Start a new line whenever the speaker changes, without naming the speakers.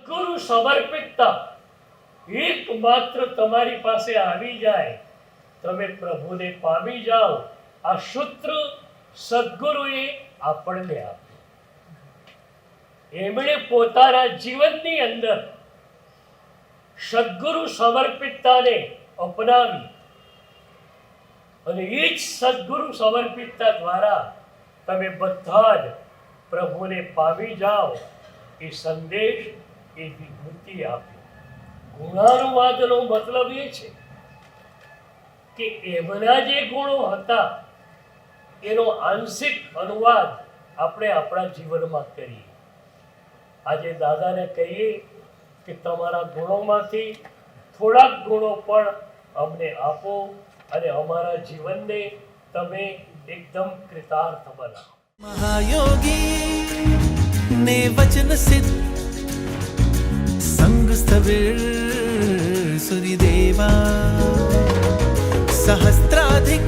સદગુરુ સમર્પિતતા એકમાત્ર તમારી પાસે આવી જાય, તમે પ્રભુને પામી જાઓ. આ સૂત્ર સદગુરુએ આપણને આપ્યું. એમણે પોતાના જીવનની અંદર સદગુરુ સમર્પિતતાને અપનાવી અને એ જ સદગુરુ સમર્પિતતા દ્વારા તમે બધા જ પ્રભુને પામી જાઓ. એ સંદેશ, એ વિભૂતિ આપી. ગુણાનુવાદનો મતલબ એ છે કે એમના જે ગુણો હતા એનો આંશિક અનુવાદ આપણે આપણા જીવનમાં કરીએ. આજે દાદાને કહીએ કે તમારા ગુણોમાંથી થોડાક ગુણો પણ અમને આપો અને અમારા જીવનને તમે એકદમ કૃતાર્થ બનાવો.
महायोगी ने वचन सिद्ध संग स्थविर सूर्यदेवा सहस्त्राधिक